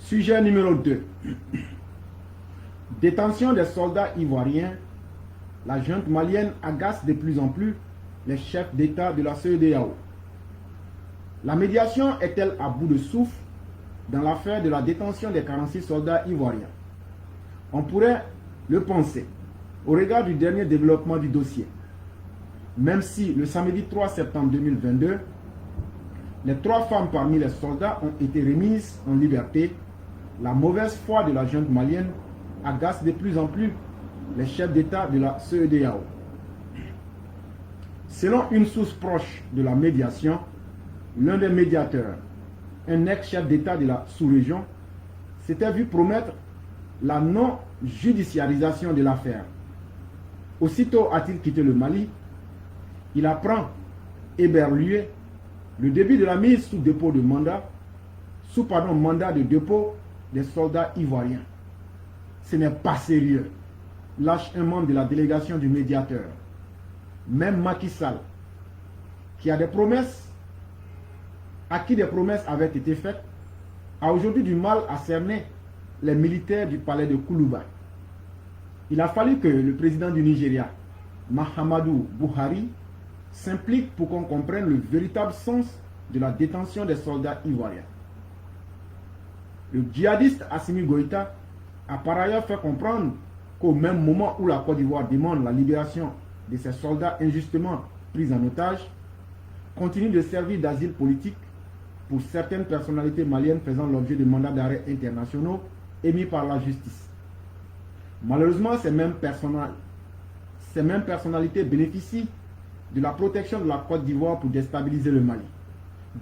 Sujet numéro 2. Détention des soldats ivoiriens. La junte malienne agace de plus en plus les chefs d'État de la CEDEAO. La médiation est-elle à bout de souffle dans l'affaire de la détention des 46 soldats ivoiriens? On pourrait le penser au regard du dernier développement du dossier. Même si le samedi 3 septembre 2022, les 3 femmes parmi les soldats ont été remises en liberté, la mauvaise foi de la junte malienne agace de plus en plus les chefs d'État de la CEDEAO. Selon une source proche de la médiation, l'un des médiateurs, un ex-chef d'État de la sous-région, s'était vu promettre la non-judiciarisation de l'affaire. Aussitôt a-t-il quitté le Mali, il apprend, éberlué, le début de la mise sous dépôt de mandat, mandat de dépôt des soldats ivoiriens. Ce n'est pas sérieux, lâche un membre de la délégation du médiateur. Même Macky Sall, qui a des promesses, à qui des promesses avaient été faites, a aujourd'hui du mal à cerner les militaires du palais de Koulouba. Il a fallu que le président du Nigeria, Mahamadou Buhari, s'implique pour qu'on comprenne le véritable sens de la détention des soldats ivoiriens. Le djihadiste Assimi Goïta a par ailleurs fait comprendre qu'au même moment où la Côte d'Ivoire demande la libération de ses soldats injustement pris en otage, continue de servir d'asile politique pour certaines personnalités maliennes faisant l'objet de mandats d'arrêt internationaux émis par la justice. Malheureusement, ces mêmes personnalités bénéficient de la protection de la Côte d'Ivoire pour déstabiliser le Mali.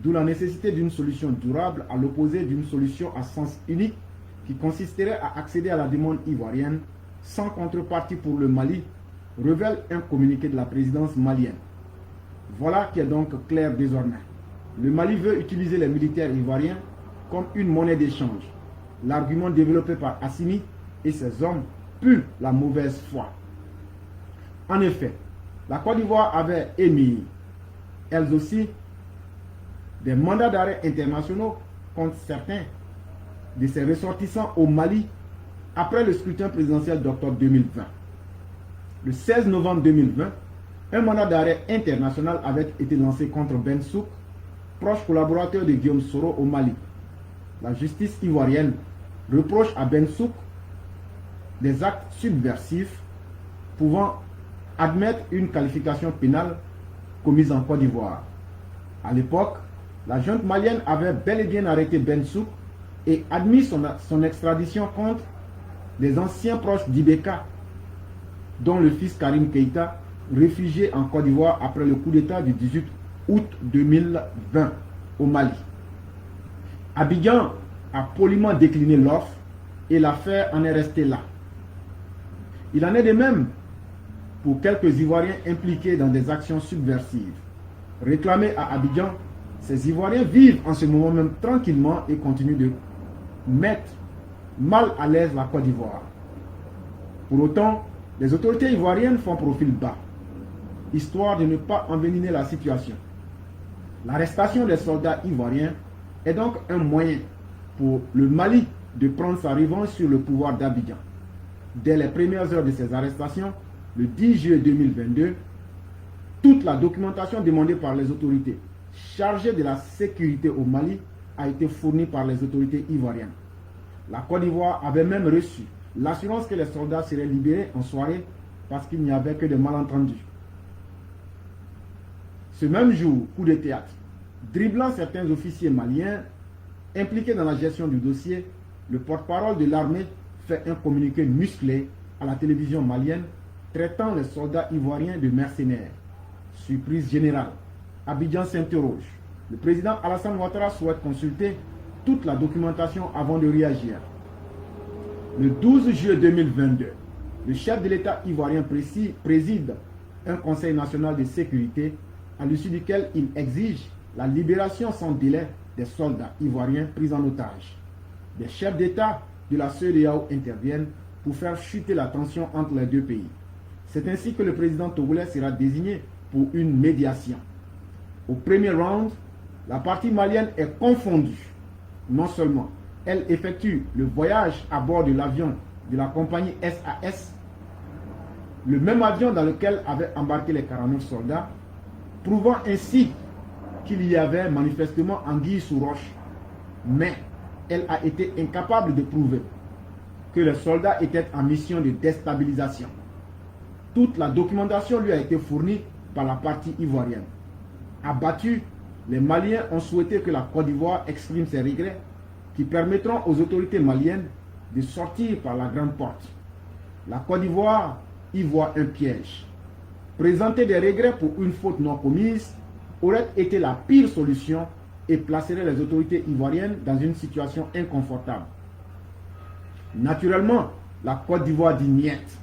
D'où la nécessité d'une solution durable à l'opposé d'une solution à sens unique qui consisterait à accéder à la demande ivoirienne sans contrepartie pour le Mali, révèle un communiqué de la présidence malienne. Voilà qui est donc clair désormais. Le Mali veut utiliser les militaires ivoiriens comme une monnaie d'échange. L'argument développé par Assimi et ses hommes pue la mauvaise foi. En effet, la Côte d'Ivoire avait émis, elles aussi, des mandats d'arrêt internationaux contre certains de ses ressortissants au Mali après le scrutin présidentiel d'octobre 2020. Le 16 novembre 2020, un mandat d'arrêt international avait été lancé contre Ben Souk, proche collaborateur de Guillaume Soro au Mali. La justice ivoirienne reproche à Ben Souk des actes subversifs pouvant admettre une qualification pénale commise en Côte d'Ivoire. À l'époque, la junte malienne avait bel et bien arrêté Ben Souk et admis son extradition contre des anciens proches d'Ibeka, dont le fils Karim Keïta, réfugié en Côte d'Ivoire après le coup d'État du 18 août 2020 au Mali. Abidjan a poliment décliné l'offre et l'affaire en est restée là. Il en est de même pour quelques Ivoiriens impliqués dans des actions subversives. Réclamés à Abidjan, ces Ivoiriens vivent en ce moment même tranquillement et continuent de mettre mal à l'aise la Côte d'Ivoire. Pour autant, les autorités ivoiriennes font profil bas, histoire de ne pas envenimer la situation. L'arrestation des soldats ivoiriens est donc un moyen pour le Mali de prendre sa revanche sur le pouvoir d'Abidjan. Dès les premières heures de ces arrestations, le 10 juillet 2022, toute la documentation demandée par les autorités chargées de la sécurité au Mali a été fournie par les autorités ivoiriennes. La Côte d'Ivoire avait même reçu l'assurance que les soldats seraient libérés en soirée parce qu'il n'y avait que des malentendus. Ce même jour, coup de théâtre, dribblant certains officiers maliens impliqués dans la gestion du dossier, le porte-parole de l'armée fait un communiqué musclé à la télévision malienne traitant les soldats ivoiriens de mercenaires. Surprise générale, Abidjan s'interroge. Le président Alassane Ouattara souhaite consulter toute la documentation avant de réagir. Le 12 juillet 2022, le chef de l'État ivoirien préside un conseil national de sécurité à l'issue duquel il exige la libération sans délai des soldats ivoiriens pris en otage. Des chefs d'État de la CEDEAO interviennent pour faire chuter la tension entre les deux pays. C'est ainsi que le président togolais sera désigné pour une médiation. Au premier round, la partie malienne est confondue. Non seulement elle effectue le voyage à bord de l'avion de la compagnie SAS, le même avion dans lequel avaient embarqué les 49 soldats, prouvant ainsi qu'il y avait manifestement anguille sous roche. Mais elle a été incapable de prouver que les soldats étaient en mission de déstabilisation. Toute la documentation lui a été fournie par la partie ivoirienne. Abattus, les Maliens ont souhaité que la Côte d'Ivoire exprime ses regrets qui permettront aux autorités maliennes de sortir par la grande porte. La Côte d'Ivoire y voit un piège. Présenter des regrets pour une faute non commise aurait été la pire solution et placerait les autorités ivoiriennes dans une situation inconfortable. Naturellement, la Côte d'Ivoire dit niet.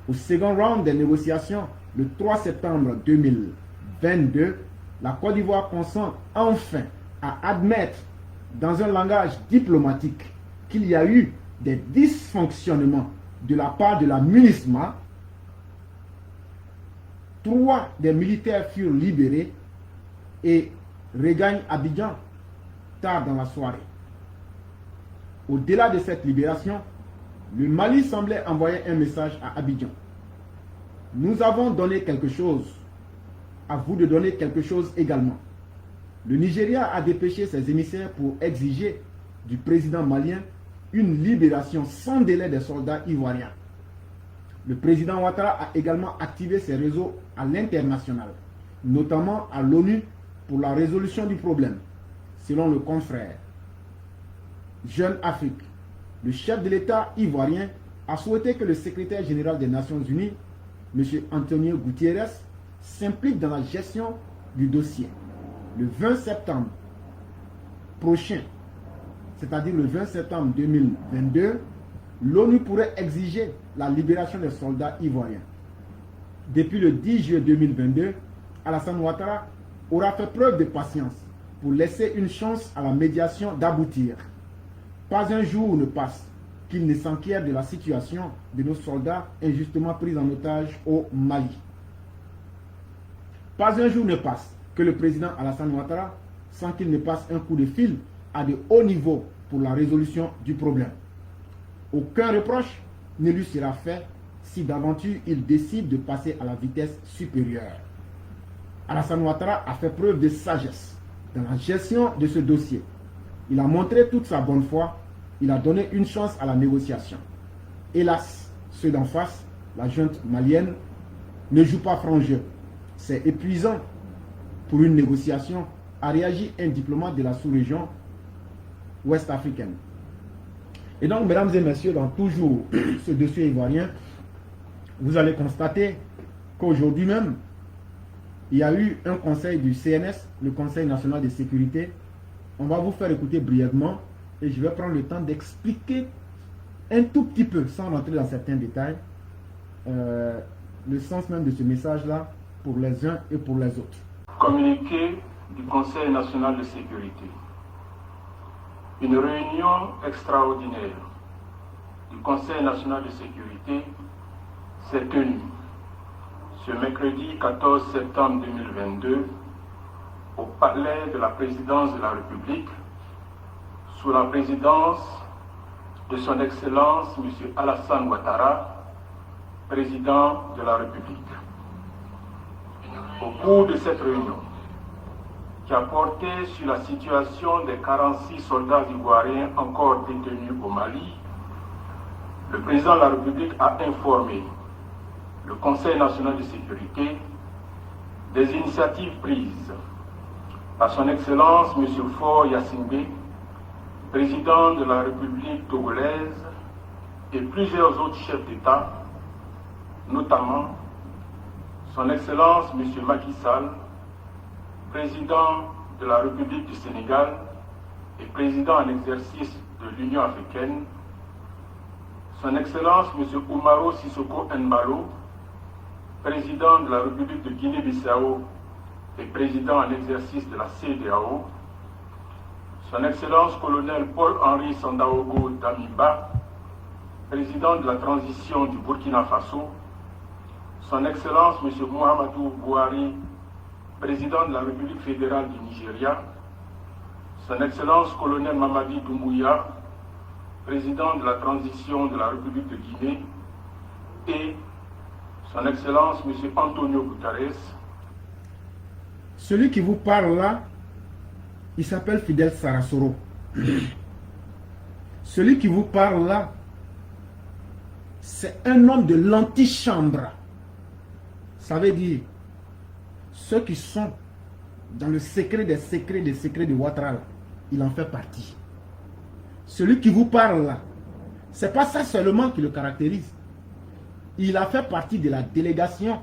Au second round des négociations, le 3 septembre 2022, la Côte d'Ivoire consent enfin à admettre dans un langage diplomatique qu'il y a eu des dysfonctionnements de la part de la MINUSMA. 3 des militaires furent libérés et regagnent Abidjan tard dans la soirée. Au-delà de cette libération, le Mali semblait envoyer un message à Abidjan. Nous avons donné quelque chose, à vous de donner quelque chose également. Le Nigeria a dépêché ses émissaires pour exiger du président malien une libération sans délai des soldats ivoiriens. Le président Ouattara a également activé ses réseaux à l'international, notamment à l'ONU pour la résolution du problème. Selon le confrère Jeune Afrique, le chef de l'État ivoirien a souhaité que le secrétaire général des Nations Unies, M. Antonio Guterres, s'implique dans la gestion du dossier. Le 20 septembre prochain, c'est-à-dire le 20 septembre 2022, l'ONU pourrait exiger la libération des soldats ivoiriens. Depuis le 10 juillet 2022, Alassane Ouattara aura fait preuve de patience pour laisser une chance à la médiation d'aboutir. Pas un jour ne passe qu'il ne s'inquiète de la situation de nos soldats injustement pris en otage au Mali. Pas un jour ne passe que le président Alassane Ouattara sans qu'il ne passe un coup de fil à de haut niveau pour la résolution du problème. Aucun reproche ne lui sera fait si d'aventure il décide de passer à la vitesse supérieure. Alassane Ouattara a fait preuve de sagesse dans la gestion de ce dossier. Il a montré toute sa bonne foi, il a donné une chance à la négociation. Hélas, ceux d'en face, la junte malienne, ne joue pas franc jeu. C'est épuisant pour une négociation, a réagi un diplomate de la sous-région ouest africaine. Et donc, mesdames et messieurs, dans toujours ce dossier ivoirien, vous allez constater qu'aujourd'hui même, il y a eu un conseil du CNS, le Conseil national de sécurité. On va vous faire écouter brièvement et je vais prendre le temps d'expliquer un tout petit peu, sans rentrer dans certains détails, le sens même de ce message-là pour les uns et pour les autres. Communiqué du Conseil national de sécurité. Une réunion extraordinaire du Conseil national de sécurité s'est tenue ce mercredi 14 septembre 2022 au palais de la présidence de la République sous la présidence de son Excellence M. Alassane Ouattara, président de la République. Au cours de cette réunion, qui a porté sur la situation des 46 soldats ivoiriens encore détenus au Mali, le président de la République a informé le Conseil national de sécurité des initiatives prises par son Excellence M. Faure Gnassingbé, président de la République togolaise, et plusieurs autres chefs d'État, notamment son Excellence M. Macky Sall, président de la République du Sénégal et président en exercice de l'Union africaine, son Excellence M. Umaro Sissoko Embalo, président de la République de Guinée-Bissau et président en exercice de la CEDEAO, son Excellence colonel Paul-Henri Sandaogo Damiba, président de la transition du Burkina Faso, son Excellence M. Muhammadu Buhari, président de la République fédérale du Nigeria, son Excellence colonel Mamadi Doumbouya, président de la transition de la République de Guinée, et son Excellence M. Antonio Guterres. Celui qui vous parle là, il s'appelle Fidel Sarasoro. Celui qui vous parle là, c'est un homme de l'antichambre. Ça veut dire, ceux qui sont dans le secret des secrets de Ouattara, il en fait partie. Celui qui vous parle là, c'est pas ça seulement qui le caractérise. Il a fait partie de la délégation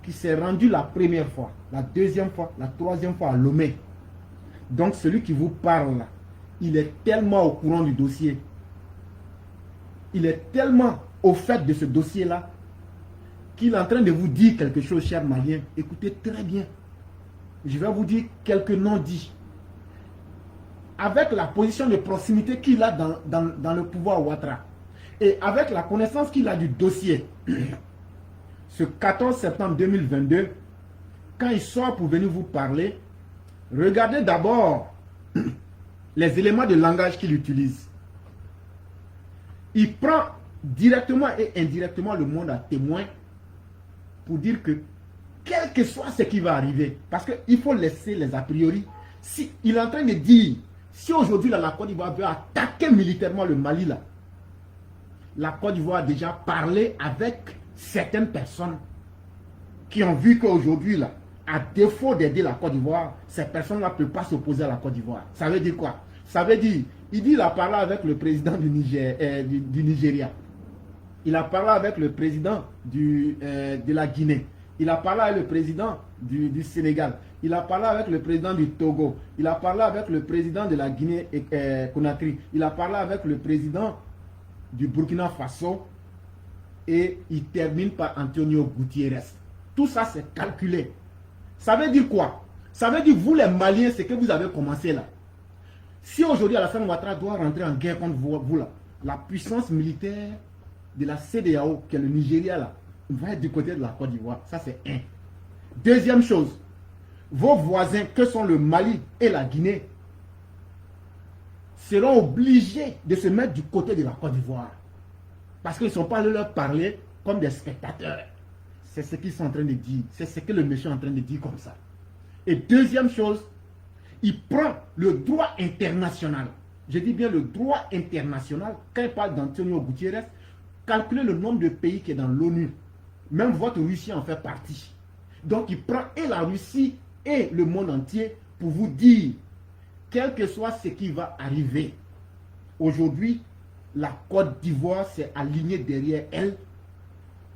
qui s'est rendue la première fois, la deuxième fois, la troisième fois à Lomé. Donc celui qui vous parle là, il est tellement au courant du dossier. Il est tellement au fait de ce dossier-là qu'il est en train de vous dire quelque chose, chers Maliens. Écoutez très bien. Je vais vous dire quelques noms dits. Avec la position de proximité qu'il a dans le pouvoir Ouattara et avec la connaissance qu'il a du dossier, ce 14 septembre 2022, quand il sort pour venir vous parler, regardez d'abord les éléments de langage qu'il utilise. Il prend directement et indirectement le monde à témoin pour dire que quel que soit ce qui va arriver, parce qu'il faut laisser les a priori. Si il est en train de dire, si aujourd'hui la Côte d'Ivoire veut attaquer militairement le Mali, là, la Côte d'Ivoire a déjà parlé avec certaines personnes qui ont vu qu'aujourd'hui, là, à défaut d'aider la Côte d'Ivoire, ces personnes-là ne peuvent pas s'opposer à la Côte d'Ivoire. Ça veut dire quoi? Ça veut dire, il a parlé avec le président du Nigeria. Il a parlé avec le président de la Guinée. Il a parlé avec le président du Sénégal. Il a parlé avec le président du Togo. Il a parlé avec le président de la Guinée Conakry. Il a parlé avec le président du Burkina Faso. Et il termine par Antonio Gutiérrez. Tout ça, c'est calculé. Ça veut dire quoi? Ça veut dire, vous les Maliens, c'est que vous avez commencé là. Si aujourd'hui Alassane Ouattara doit rentrer en guerre contre vous là, la puissance militaire de la CEDEAO, qui est le Nigeria là, va être du côté de la Côte d'Ivoire. Ça, c'est un. Deuxième chose, vos voisins, que sont le Mali et la Guinée, seront obligés de se mettre du côté de la Côte d'Ivoire. Parce qu'ils ne sont pas allés leur parler comme des spectateurs. C'est ce qu'ils sont en train de dire. C'est ce que le monsieur est en train de dire comme ça. Et deuxième chose, il prend le droit international. Je dis bien le droit international. Quand il parle d'Antonio Gutiérrez, calculez le nombre de pays qui est dans l'ONU. Même votre Russie en fait partie. Donc il prend et la Russie et le monde entier pour vous dire, quel que soit ce qui va arriver, aujourd'hui, la Côte d'Ivoire s'est alignée derrière elle.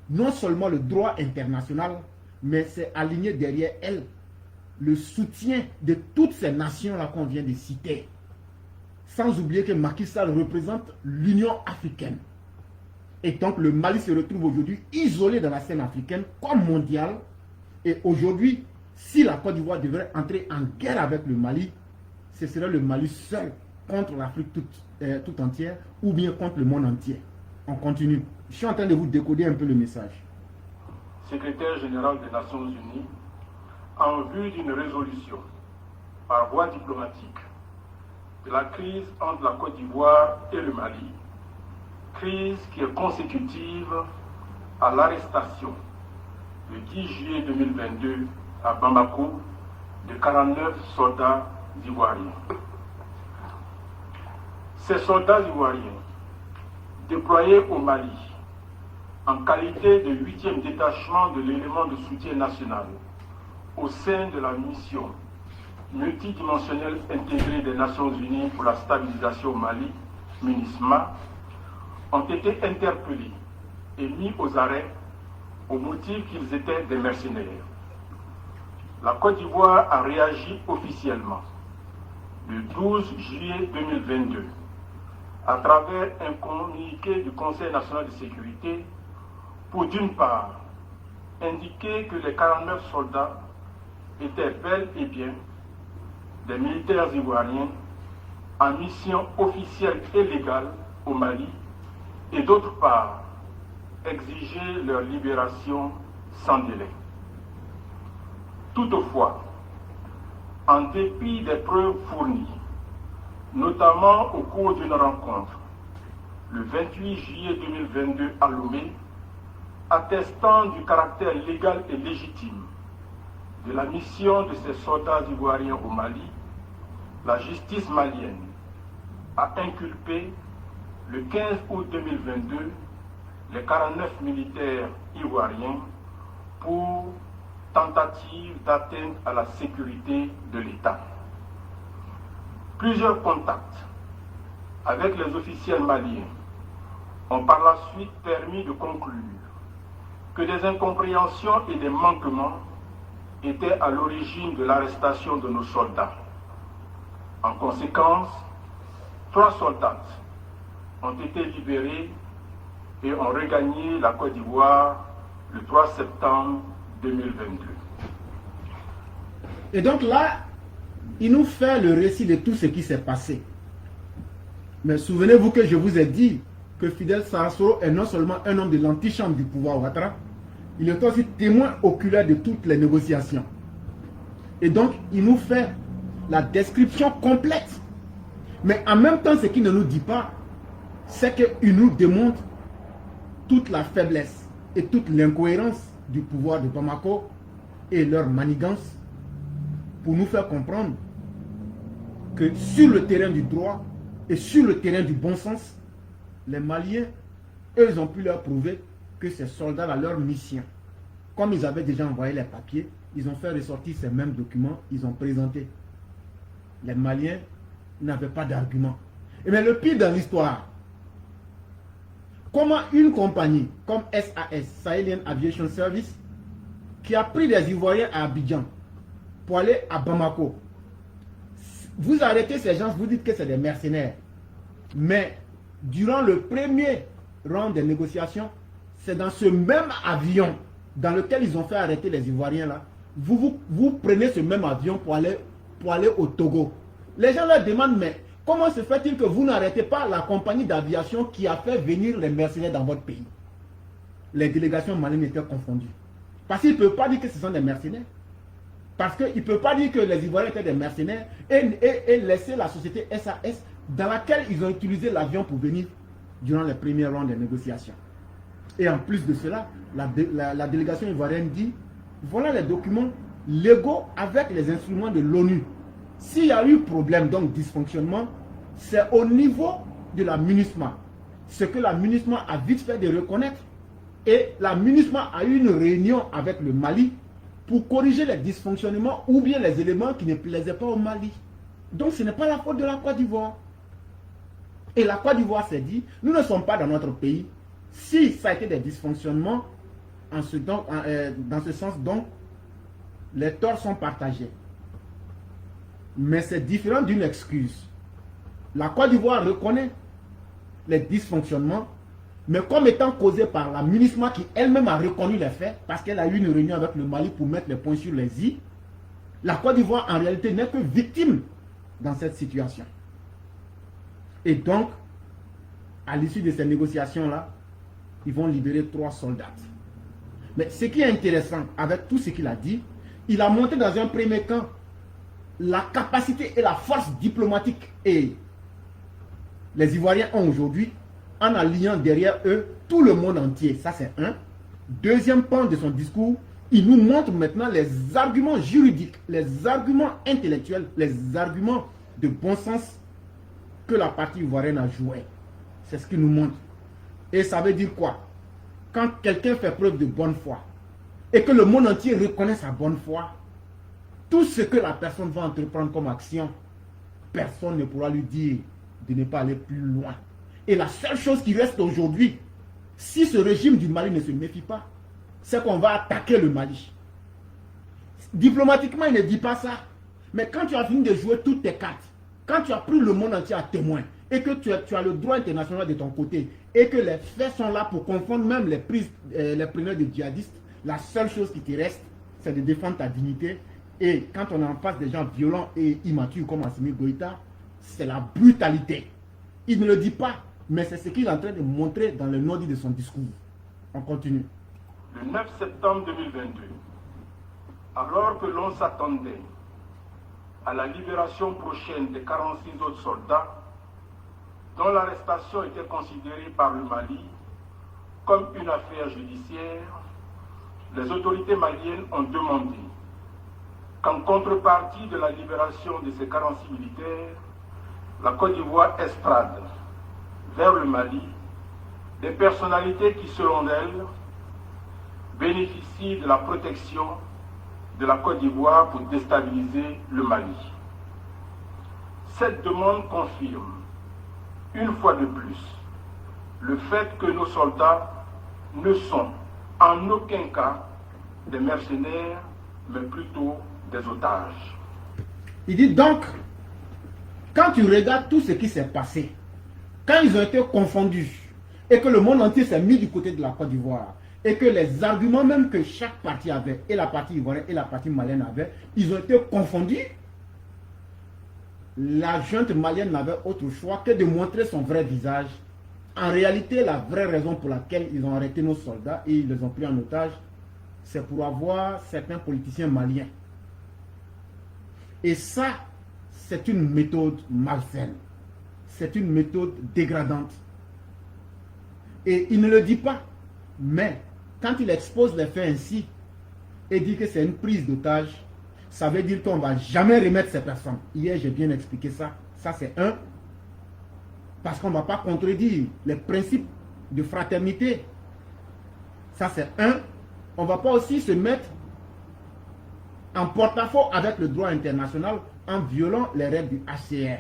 Non seulement le droit international, mais c'est aligné derrière elle le soutien de toutes ces nations-là qu'on vient de citer. Sans oublier que Macky Sall représente l'Union africaine. Et donc le Mali se retrouve aujourd'hui isolé dans la scène africaine comme mondiale. Et aujourd'hui, si la Côte d'Ivoire devrait entrer en guerre avec le Mali, ce serait le Mali seul contre l'Afrique tout entière ou bien contre le monde entier. On continue. Je suis en train de vous décoder un peu le message. Secrétaire général des Nations Unies, en vue d'une résolution par voie diplomatique de la crise entre la Côte d'Ivoire et le Mali, crise qui est consécutive à l'arrestation le 10 juillet 2022 à Bamako de 49 soldats ivoiriens. Ces soldats ivoiriens, déployés au Mali en qualité de 8e détachement de l'élément de soutien national au sein de la mission multidimensionnelle intégrée des Nations Unies pour la stabilisation au Mali, MINUSMA, ont été interpellés et mis aux arrêts au motif qu'ils étaient des mercenaires. La Côte d'Ivoire a réagi officiellement le 12 juillet 2022 à travers un communiqué du Conseil national de sécurité pour d'une part indiquer que les 49 soldats étaient bel et bien des militaires ivoiriens en mission officielle et légale au Mali et d'autre part exiger leur libération sans délai. Toutefois, en dépit des preuves fournies, notamment au cours d'une rencontre le 28 juillet 2022 à Lomé, attestant du caractère légal et légitime de la mission de ces soldats ivoiriens au Mali, la justice malienne a inculpé le 15 août 2022 les 49 militaires ivoiriens pour tentative d'atteinte à la sécurité de l'État. Plusieurs contacts avec les officiels maliens ont par la suite permis de conclure que des incompréhensions et des manquements étaient à l'origine de l'arrestation de nos soldats. En conséquence, 3 soldats ont été libérés et ont regagné la Côte d'Ivoire le 3 septembre 2022. Et donc là, il nous fait le récit de tout ce qui s'est passé. Mais souvenez-vous que je vous ai dit que Fidel Sarasoro est non seulement un homme de l'antichambre du pouvoir Ouattara, il est aussi témoin oculaire de toutes les négociations. Et donc, il nous fait la description complète. Mais en même temps, ce qu'il ne nous dit pas, c'est qu'il nous démontre toute la faiblesse et toute l'incohérence du pouvoir de Bamako et leur manigance pour nous faire comprendre que sur le terrain du droit et sur le terrain du bon sens, les Maliens, eux, ils ont pu leur prouver que ces soldats, leur mission, comme ils avaient déjà envoyé les papiers, ils ont fait ressortir ces mêmes documents, ils ont présenté. Les Maliens n'avaient pas d'argument. Mais le pire dans l'histoire, comment une compagnie comme SAS, Sahelian Aviation Service, qui a pris des Ivoiriens à Abidjan pour aller à Bamako, vous arrêtez ces gens, vous dites que c'est des mercenaires. Mais durant le premier round des négociations, c'est dans ce même avion dans lequel ils ont fait arrêter les Ivoiriens là, vous prenez ce même avion pour aller au Togo. Les gens leur demandent, mais comment se fait-il que vous n'arrêtez pas la compagnie d'aviation qui a fait venir les mercenaires dans votre pays? Les délégations maliennes étaient confondues. Parce qu'ils ne peuvent pas dire que ce sont des mercenaires. Parce qu'ils ne peuvent pas dire que les Ivoiriens étaient des mercenaires et laisser la société SAS dans laquelle ils ont utilisé l'avion pour venir durant les premiers rounds des négociations. Et en plus de cela, la délégation ivoirienne dit, voilà les documents légaux avec les instruments de l'ONU. S'il y a eu problème, donc dysfonctionnement, c'est au niveau de la MINUSMA. Ce que la MINUSMA a vite fait de reconnaître. Et la MINUSMA a eu une réunion avec le Mali pour corriger les dysfonctionnements ou bien les éléments qui ne plaisaient pas au Mali. Donc ce n'est pas la faute de la Côte d'Ivoire. Et la Côte d'Ivoire s'est dit, nous ne sommes pas dans notre pays. Si ça a été des dysfonctionnements, dans ce sens, donc, les torts sont partagés. Mais c'est différent d'une excuse. La Côte d'Ivoire reconnaît les dysfonctionnements, mais comme étant causés par la MINUSMA qui elle-même a reconnu les faits, parce qu'elle a eu une réunion avec le Mali pour mettre les points sur les i, la Côte d'Ivoire en réalité n'est que victime dans cette situation. Et donc, à l'issue de ces négociations-là, ils vont libérer 3 soldats. Mais ce qui est intéressant avec tout ce qu'il a dit, il a montré dans un premier temps la capacité et la force diplomatique et les Ivoiriens ont aujourd'hui en alliant derrière eux tout le monde entier. Ça c'est un. Deuxième point de son discours, il nous montre maintenant les arguments juridiques, les arguments intellectuels, les arguments de bon sens que la partie ivoirienne a joué. C'est ce qu'il nous montre. Et ça veut dire quoi? Quand quelqu'un fait preuve de bonne foi et que le monde entier reconnaît sa bonne foi, tout ce que la personne va entreprendre comme action, personne ne pourra lui dire de ne pas aller plus loin. Et la seule chose qui reste aujourd'hui, si ce régime du Mali ne se méfie pas, c'est qu'on va attaquer le Mali. Diplomatiquement, il ne dit pas ça. Mais quand tu as fini de jouer toutes tes cartes, quand tu as pris le monde entier à témoin, et que tu as le droit international de ton côté, et que les faits sont là pour confondre même les preneurs de djihadistes, la seule chose qui te reste, c'est de défendre ta dignité. Et quand on est en face des gens violents et immatures comme Assimi Goïta, c'est la brutalité. Il ne le dit pas, mais c'est ce qu'il est en train de montrer dans le nodi de son discours. On continue. Le 9 septembre 2022, alors que l'on s'attendait à la libération prochaine des 46 autres soldats, dont l'arrestation était considérée par le Mali comme une affaire judiciaire, les autorités maliennes ont demandé qu'en contrepartie de la libération de ces 46 militaires, la Côte d'Ivoire extrade vers le Mali des personnalités qui, selon elles, bénéficient de la protection de la Côte d'Ivoire pour déstabiliser le Mali. Cette demande confirme, une fois de plus, le fait que nos soldats ne sont en aucun cas des mercenaires, mais plutôt des otages. Il dit donc, quand tu regardes tout ce qui s'est passé, quand ils ont été confondus, et que le monde entier s'est mis du côté de la Côte d'Ivoire, et que les arguments même que chaque partie avait, et la partie ivoirienne et la partie malienne avait, ils ont été confondus, la junte malienne n'avait autre choix que de montrer son vrai visage. En réalité, la vraie raison pour laquelle ils ont arrêté nos soldats et ils les ont pris en otage, c'est pour avoir certains politiciens maliens. Et ça, c'est une méthode malsaine. C'est une méthode dégradante. Et il ne le dit pas. Mais quand il expose les faits ainsi et dit que c'est une prise d'otage, ça veut dire qu'on ne va jamais remettre ces personnes. Hier, j'ai bien expliqué ça. Ça, c'est un. Parce qu'on ne va pas contredire les principes de fraternité. Ça, c'est un. On ne va pas aussi se mettre en porte-à-faux avec le droit international en violant les règles du HCR.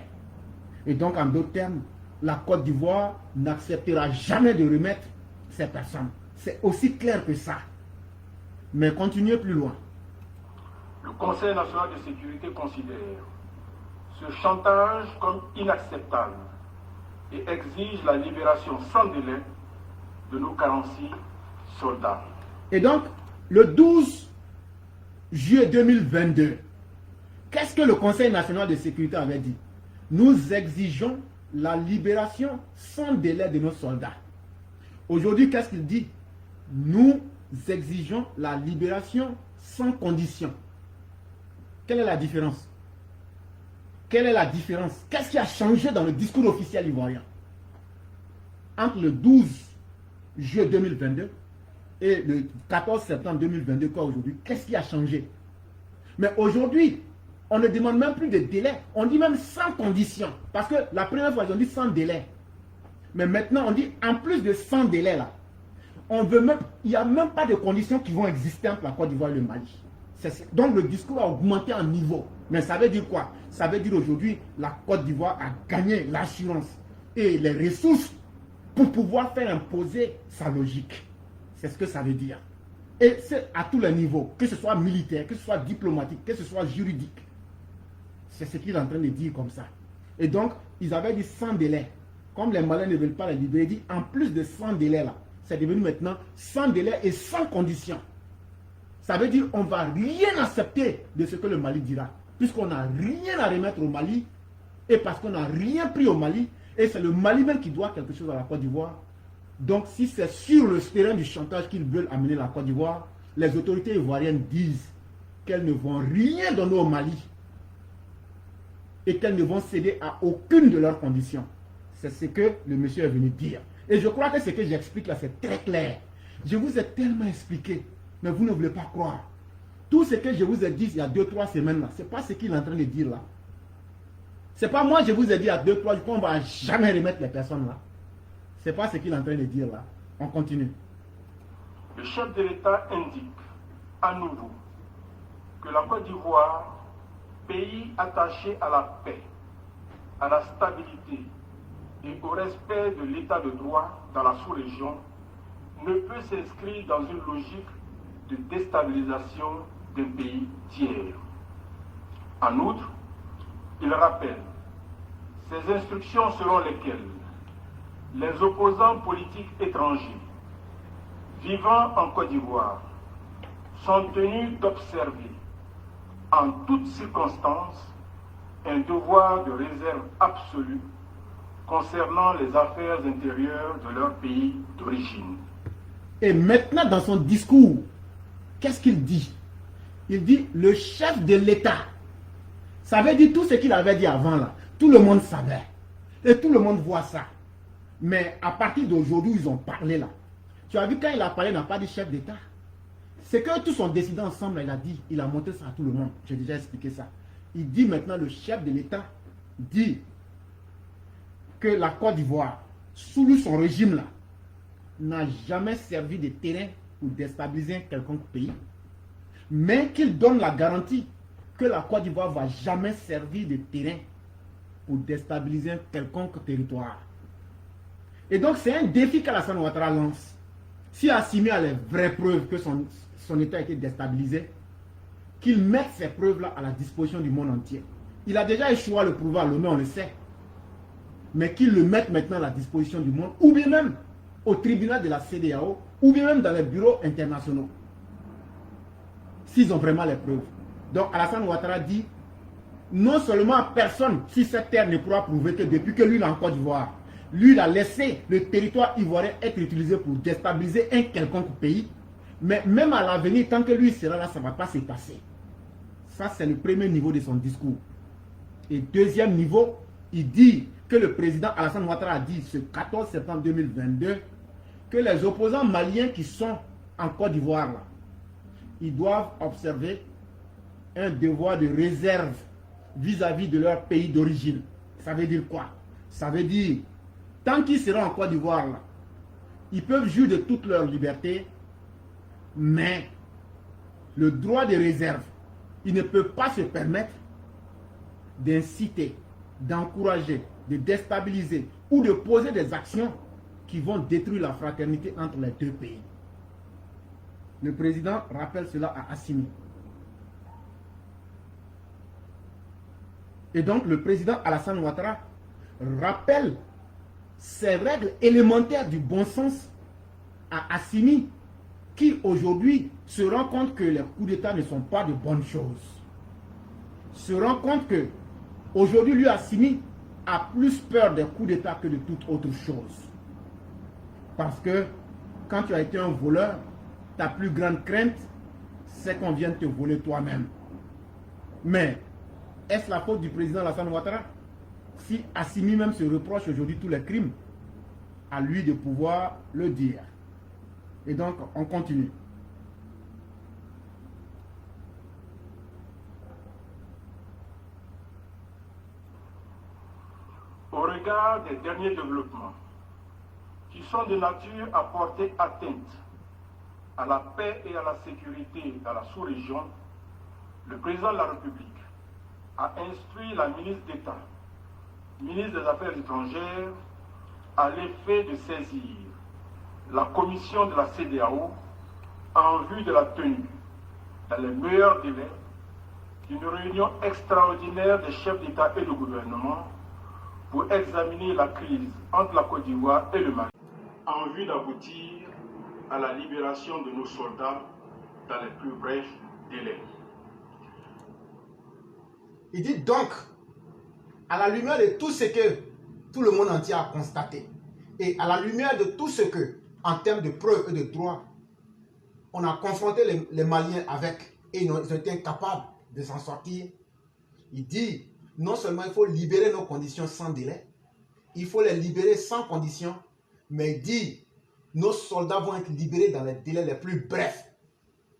Et donc, en d'autres termes, la Côte d'Ivoire n'acceptera jamais de remettre ces personnes. C'est aussi clair que ça. Mais continuez plus loin. Le Conseil national de sécurité considère ce chantage comme inacceptable et exige la libération sans délai de nos 46 soldats. Et donc, le 12 juillet 2022, qu'est-ce que le Conseil national de sécurité avait dit? Nous exigeons la libération sans délai de nos soldats. Aujourd'hui, qu'est-ce qu'il dit? Nous exigeons la libération sans condition. Quelle est la différence? Quelle est la différence? Qu'est-ce qui a changé dans le discours officiel ivoirien entre le 12 juillet 2022 et le 14 septembre 2022 quoi aujourd'hui? Qu'est-ce qui a changé? Mais aujourd'hui, on ne demande même plus de délai. On dit même sans condition. Parce que la première fois, ils ont dit sans délai. Mais maintenant, on dit en plus de sans délai là, on veut même, il n'y a même pas de conditions qui vont exister entre la Côte d'Ivoire et le Mali. Donc le discours a augmenté en niveau. Mais ça veut dire quoi? Ça veut dire aujourd'hui, la Côte d'Ivoire a gagné l'assurance et les ressources pour pouvoir faire imposer sa logique. C'est ce que ça veut dire. Et c'est à tous les niveaux, que ce soit militaire, que ce soit diplomatique, que ce soit juridique. C'est ce qu'il est en train de dire comme ça. Et donc, ils avaient dit sans délai. Comme les Maliens ne veulent pas les libérer, ils disent en plus de sans délai là, c'est devenu maintenant sans délai et sans condition. Ça veut dire qu'on ne va rien accepter de ce que le Mali dira. Puisqu'on n'a rien à remettre au Mali. Et parce qu'on n'a rien pris au Mali. Et c'est le Mali même qui doit quelque chose à la Côte d'Ivoire. Donc si c'est sur le terrain du chantage qu'ils veulent amener la Côte d'Ivoire, les autorités ivoiriennes disent qu'elles ne vont rien donner au Mali. Et qu'elles ne vont céder à aucune de leurs conditions. C'est ce que le monsieur est venu dire. Et je crois que ce que j'explique là, c'est très clair. Je vous ai tellement expliqué. Mais vous ne voulez pas croire. Tout ce que je vous ai dit il y a 2-3 semaines là, ce n'est pas ce qu'il est en train de dire là. Ce n'est pas moi je vous ai dit il y a 2-3 jours qu'on ne va jamais remettre les personnes là. Ce n'est pas ce qu'il est en train de dire là. On continue. Le chef de l'État indique à nouveau que la Côte d'Ivoire, pays attaché à la paix, à la stabilité et au respect de l'état de droit dans la sous-région, ne peut s'inscrire dans une logique de déstabilisation d'un pays tiers. En outre, il rappelle ces instructions selon lesquelles les opposants politiques étrangers vivant en Côte d'Ivoire sont tenus d'observer en toutes circonstances un devoir de réserve absolue concernant les affaires intérieures de leur pays d'origine. Et maintenant, dans son discours, qu'est-ce qu'il dit? Il dit le chef de l'État. Ça veut dire tout ce qu'il avait dit avant là. Tout le monde savait. Et tout le monde voit ça. Mais à partir d'aujourd'hui, ils ont parlé là. Tu as vu quand il a parlé, il n'a pas dit chef d'État. C'est que tous ont décidé ensemble, il a dit, il a montré ça à tout le monde. J'ai déjà expliqué ça. Il dit maintenant, le chef de l'État dit que la Côte d'Ivoire, sous son régime là, n'a jamais servi de terrain pour déstabiliser un quelconque pays, mais qu'il donne la garantie que la Côte d'Ivoire ne va jamais servir de terrain pour déstabiliser un quelconque territoire. Et donc c'est un défi qu'Alassane Ouattara lance. Si Assimi a les vraies preuves que son État a été déstabilisé, qu'il mette ces preuves-là à la disposition du monde entier. Il a déjà échoué à le prouver à l'ONU, on le sait. Mais qu'il le mette maintenant à la disposition du monde, ou bien même au tribunal de la CEDEAO, ou bien même dans les bureaux internationaux. S'ils ont vraiment les preuves. Donc Alassane Ouattara dit, non seulement personne, si cette terre ne pourra prouver que depuis que lui il est en Côte d'Ivoire, lui il a laissé le territoire ivoirien être utilisé pour déstabiliser un quelconque pays, mais même à l'avenir, tant que lui sera là, ça ne va pas se passer. Ça, c'est le premier niveau de son discours. Et deuxième niveau, il dit que le président Alassane Ouattara a dit ce 14 septembre 2022 que les opposants maliens qui sont en Côte d'Ivoire, là, ils doivent observer un devoir de réserve vis-à-vis de leur pays d'origine. Ça veut dire quoi? Ça veut dire, tant qu'ils seront en Côte d'Ivoire, là, ils peuvent jouir de toute leur liberté, mais le droit de réserve, ils ne peuvent pas se permettre d'inciter, d'encourager, de déstabiliser ou de poser des actions qui vont détruire la fraternité entre les deux pays. Le président rappelle cela à Assimi. Et donc le président Alassane Ouattara rappelle ces règles élémentaires du bon sens à Assimi, qui aujourd'hui se rend compte que les coups d'État ne sont pas de bonnes choses. Se rend compte que aujourd'hui lui Assimi a plus peur des coups d'État que de toute autre chose. Parce que quand tu as été un voleur, ta plus grande crainte, c'est qu'on vienne te voler toi-même. Mais est-ce la faute du président Alassane Ouattara? Si Assimi même se reproche aujourd'hui tous les crimes, à lui de pouvoir le dire. Et donc, on continue. Au regard des derniers développements qui sont de nature à porter atteinte à la paix et à la sécurité dans la sous-région, le président de la République a instruit la ministre d'État, ministre des Affaires étrangères, à l'effet de saisir la commission de la CEDEAO en vue de la tenue, dans les meilleurs délais, d'une réunion extraordinaire des chefs d'État et de gouvernement pour examiner la crise entre la Côte d'Ivoire et le Mali, en vue d'aboutir à la libération de nos soldats dans les plus brefs délais. Il dit donc, à la lumière de tout ce que tout le monde entier a constaté, et à la lumière de tout ce que, en termes de preuves et de droits, on a confronté les Maliens avec, et ils ont été incapables de s'en sortir, il dit, non seulement il faut libérer nos conditions sans délai, il faut les libérer sans condition, mais il dit, nos soldats vont être libérés dans les délais les plus brefs.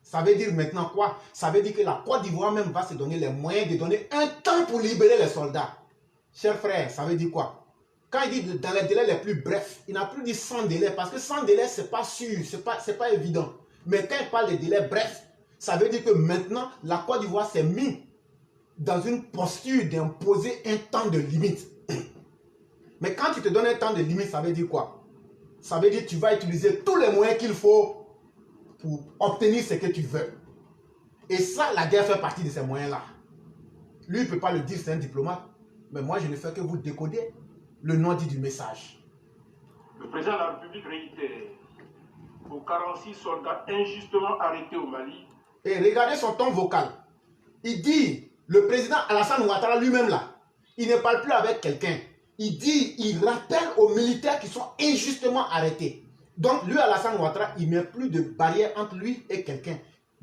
Ça veut dire maintenant quoi? Ça veut dire que la Côte d'Ivoire même va se donner les moyens de donner un temps pour libérer les soldats. Chers frères, ça veut dire quoi? Quand il dit dans les délais les plus brefs, il n'a plus dit sans délai, parce que sans délai, ce n'est pas sûr, ce n'est pas évident. Mais quand il parle de délais brefs, ça veut dire que maintenant, la Côte d'Ivoire s'est mise dans une posture d'imposer un temps de limite. Mais quand tu te donnes un temps de limite, ça veut dire quoi? Ça veut dire que tu vas utiliser tous les moyens qu'il faut pour obtenir ce que tu veux. Et ça, la guerre fait partie de ces moyens-là. Lui, il ne peut pas le dire, c'est un diplomate. Mais moi, je ne fais que vous décoder le nom dit du message. Le président de la République réitère aux 46 soldats injustement arrêtés au Mali. Et regardez son ton vocal. Il dit, le président Alassane Ouattara lui-même là, il ne parle plus avec quelqu'un. Il dit, il rappelle aux militaires qui sont injustement arrêtés. Donc lui, Alassane Ouattara, il ne met plus de barrière entre lui et quelqu'un.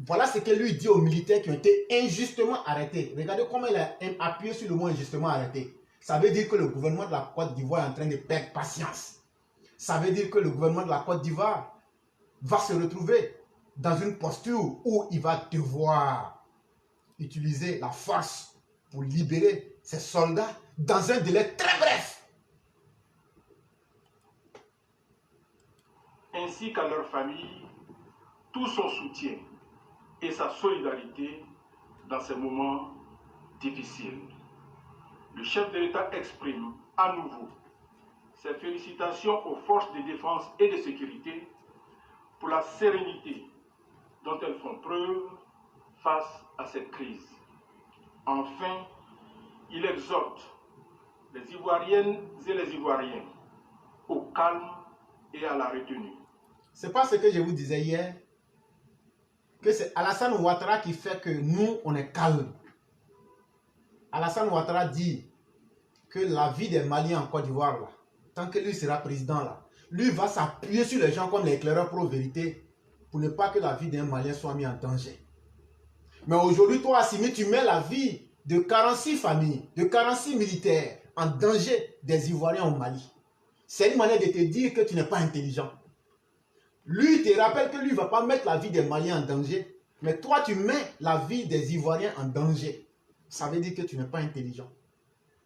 Voilà ce que lui dit aux militaires qui ont été injustement arrêtés. Regardez comment il a appuyé sur le mot injustement arrêté. Ça veut dire que le gouvernement de la Côte d'Ivoire est en train de perdre patience. Ça veut dire que le gouvernement de la Côte d'Ivoire va se retrouver dans une posture où il va devoir utiliser la force pour libérer ses soldats dans un délai très bref. Ainsi qu'à leur famille, tout son soutien et sa solidarité dans ces moments difficiles. Le chef de l'État exprime à nouveau ses félicitations aux forces de défense et de sécurité pour la sérénité dont elles font preuve face à cette crise. Enfin, il exhorte les Ivoiriennes et les Ivoiriens au calme et à la retenue. C'est pas ce que je vous disais hier, que c'est Alassane Ouattara qui fait que nous, on est calme. Alassane Ouattara dit que la vie des Maliens en Côte d'Ivoire, là, tant que lui sera président, là, lui va s'appuyer sur les gens comme l'éclaireur pro-vérité pour ne pas que la vie d'un Malien soit mise en danger. Mais aujourd'hui, toi, Assimi, tu mets la vie de 46 familles, de 46 militaires en danger des Ivoiriens au Mali. C'est une manière de te dire que tu n'es pas intelligent. Lui, il te rappelle que lui ne va pas mettre la vie des Maliens en danger, mais toi, tu mets la vie des Ivoiriens en danger. Ça veut dire que tu n'es pas intelligent.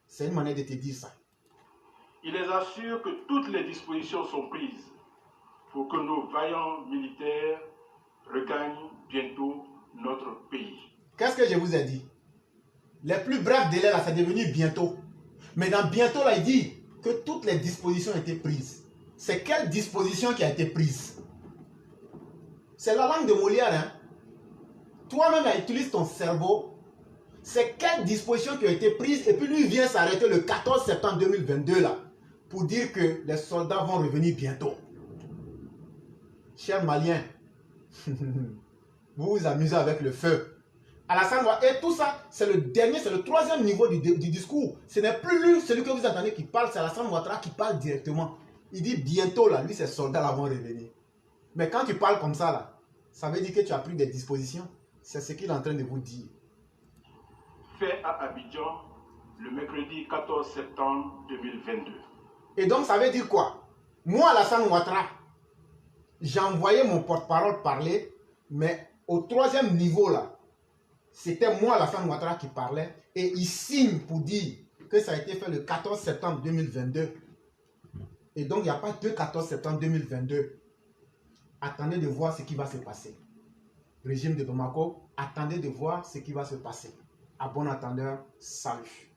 C'est une manière de te dire ça. Il les assure que toutes les dispositions sont prises pour que nos vaillants militaires regagnent bientôt notre pays. Qu'est-ce que je vous ai dit? Les plus brefs délais, là, c'est devenu bientôt. Mais dans bientôt, là, il dit que toutes les dispositions ont été prises. C'est quelle disposition qui a été prise? C'est la langue de Molière, hein? Toi-même, utilise ton cerveau. C'est quelle disposition qui a été prise? Et puis lui, il vient s'arrêter le 14 septembre 2022, là, pour dire que les soldats vont revenir bientôt. Chers Maliens, vous vous amusez avec le feu. Alassane Ouattara, et tout ça, c'est le dernier, c'est le troisième niveau du discours. Ce n'est plus lui, celui que vous entendez qui parle, c'est Alassane Ouattara qui parle directement. Il dit bientôt, là, lui, ces soldats là vont revenir. Mais quand tu parles comme ça, là, ça veut dire que tu as pris des dispositions. C'est ce qu'il est en train de vous dire. Fait à Abidjan, le mercredi 14 septembre 2022. Et donc, ça veut dire quoi? Moi, Alassane Ouattara, j'ai envoyé mon porte-parole parler, mais au troisième niveau, là, c'était moi, Alassane Ouattara, qui parlait, et il signe pour dire que ça a été fait le 14 septembre 2022. Et donc, il n'y a pas de 14 septembre 2022. Attendez de voir ce qui va se passer. Régime de Bamako, attendez de voir ce qui va se passer. À bon entendeur, salut.